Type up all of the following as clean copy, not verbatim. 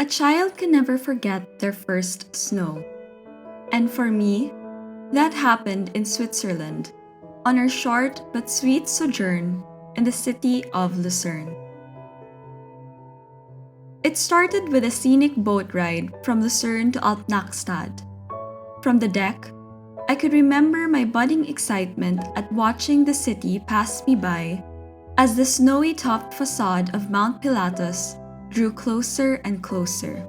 A child can never forget their first snow. And for me, that happened in Switzerland, on our short but sweet sojourn in the city of Lucerne. It started with a scenic boat ride from Lucerne to Altnachstad. From the deck, I could remember my budding excitement at watching the city pass me by as the snowy topped facade of Mount Pilatus drew closer and closer.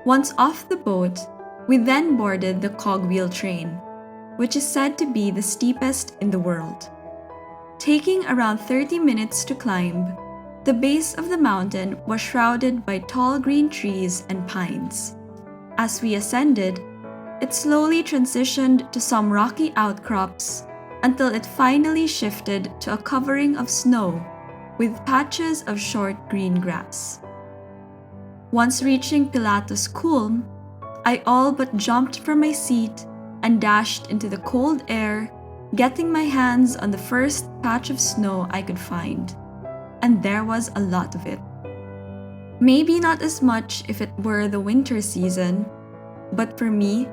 Once off the boat, we then boarded the cogwheel train, which is said to be the steepest in the world. Taking around 30 minutes to climb, the base of the mountain was shrouded by tall green trees and pines. As we ascended, it slowly transitioned to some rocky outcrops until it finally shifted to a covering of snow with patches of short green grass. Once reaching Pilatus Kulm, I all but jumped from my seat and dashed into the cold air, getting my hands on the first patch of snow I could find. And there was a lot of it. Maybe not as much if it were the winter season, but for me,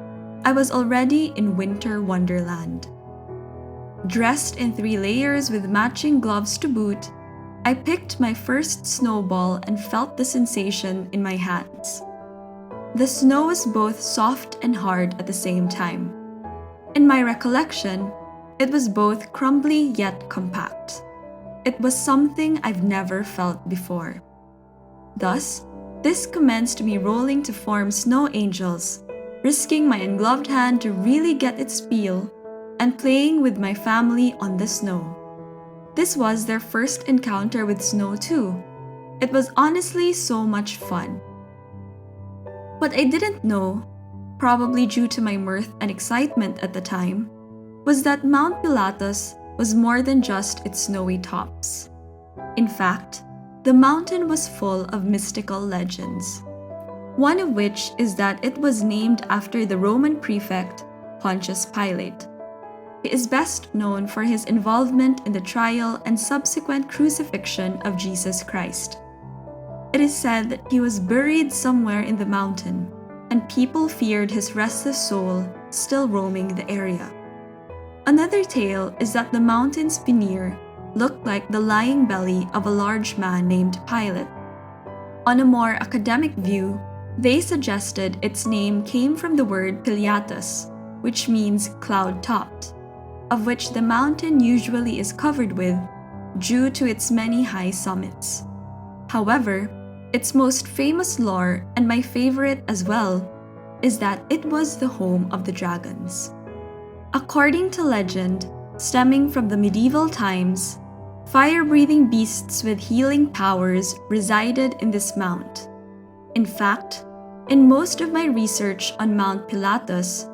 I was already in winter wonderland. Dressed in 3 layers with matching gloves to boot, I picked my first snowball and felt the sensation in my hands. The snow was both soft and hard at the same time. In my recollection, it was both crumbly yet compact. It was something I've never felt before. Thus, this commenced me rolling to form snow angels, risking my ungloved hand to really get its feel, and playing with my family on the snow. This was their first encounter with snow too. It was honestly so much fun. What I didn't know, probably due to my mirth and excitement at the time, was that Mount Pilatus was more than just its snowy tops. In fact, the mountain was full of mystical legends. One of which is that it was named after the Roman prefect Pontius Pilate. He is best known for his involvement in the trial and subsequent crucifixion of Jesus Christ. It is said that he was buried somewhere in the mountain, and people feared his restless soul still roaming the area. Another tale is that the mountain's veneer looked like the lying belly of a large man named Pilate. On a more academic view, they suggested its name came from the word Pilatus, which means cloud-topped, of which the mountain usually is covered with due to its many high summits. However, its most famous lore, and my favorite as well, is that it was the home of the dragons. According to legend, stemming from the medieval times, fire-breathing beasts with healing powers resided in this mount. In fact, in most of my research on Mount Pilatus,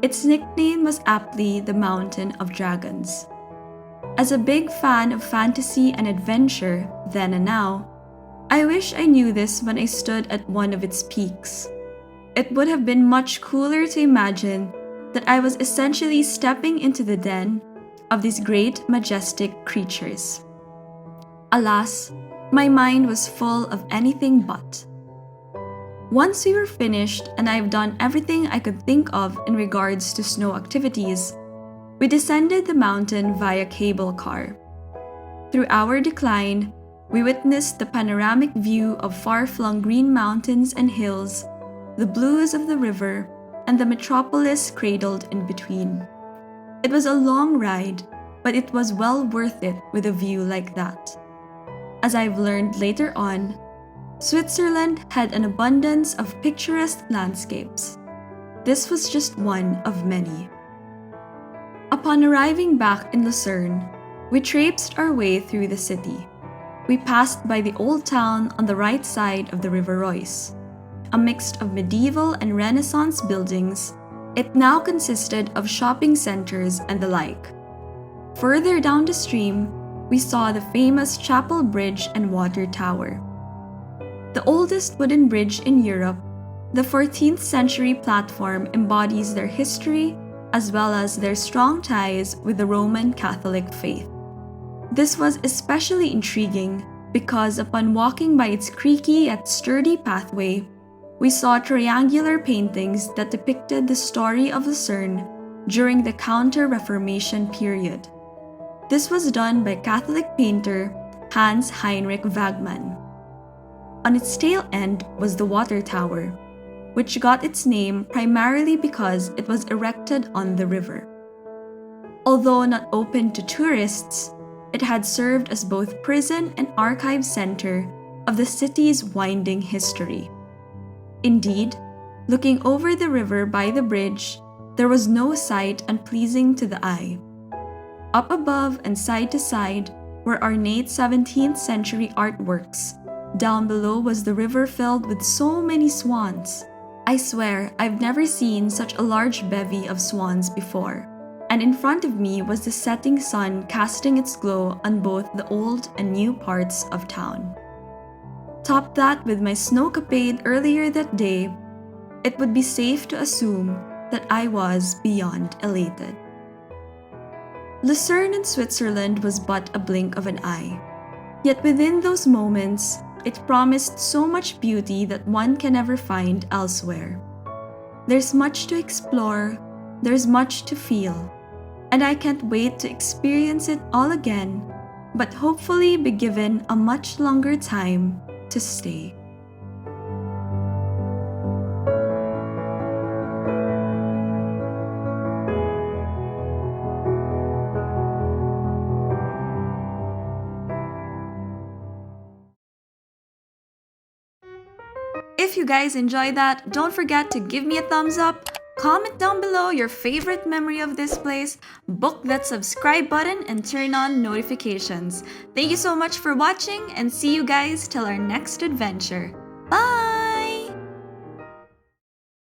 its nickname was aptly the Mountain of Dragons. As a big fan of fantasy and adventure then and now, I wish I knew this when I stood at one of its peaks. It would have been much cooler to imagine that I was essentially stepping into the den of these great majestic creatures. Alas, my mind was full of anything but. Once we were finished and I've done everything I could think of in regards to snow activities, we descended the mountain via cable car. Through our decline, we witnessed the panoramic view of far-flung green mountains and hills, the blues of the river, and the metropolis cradled in between. It was a long ride, but it was well worth it with a view like that. As I've learned later on, Switzerland had an abundance of picturesque landscapes. This was just one of many. Upon arriving back in Lucerne, we traipsed our way through the city. We passed by the old town on the right side of the River Reuss. A mix of medieval and Renaissance buildings, it now consisted of shopping centers and the like. Further down the stream, we saw the famous Chapel Bridge and Water Tower. The oldest wooden bridge in Europe, the 14th century platform embodies their history as well as their strong ties with the Roman Catholic faith. This was especially intriguing because upon walking by its creaky yet sturdy pathway, we saw triangular paintings that depicted the story of Lucerne during the Counter-Reformation period. This was done by Catholic painter Hans Heinrich Wagmann. On its tail end was the water tower, which got its name primarily because it was erected on the river. Although not open to tourists, it had served as both prison and archive center of the city's winding history. Indeed, looking over the river by the bridge, there was no sight unpleasing to the eye. Up above and side to side were ornate 17th century artworks. Down below was the river filled with so many swans. I swear I've never seen such a large bevy of swans before. And in front of me was the setting sun casting its glow on both the old and new parts of town. Top that with my snowcapade earlier that day, it would be safe to assume that I was beyond elated. Lucerne in Switzerland was but a blink of an eye. Yet within those moments, it promised so much beauty that one can never find elsewhere. There's much to explore, there's much to feel, and I can't wait to experience it all again, but hopefully be given a much longer time to stay. If you guys enjoyed that, don't forget to give me a thumbs up, comment down below your favorite memory of this place, book that subscribe button, and turn on notifications. Thank you so much for watching, and see you guys till our next adventure. Bye!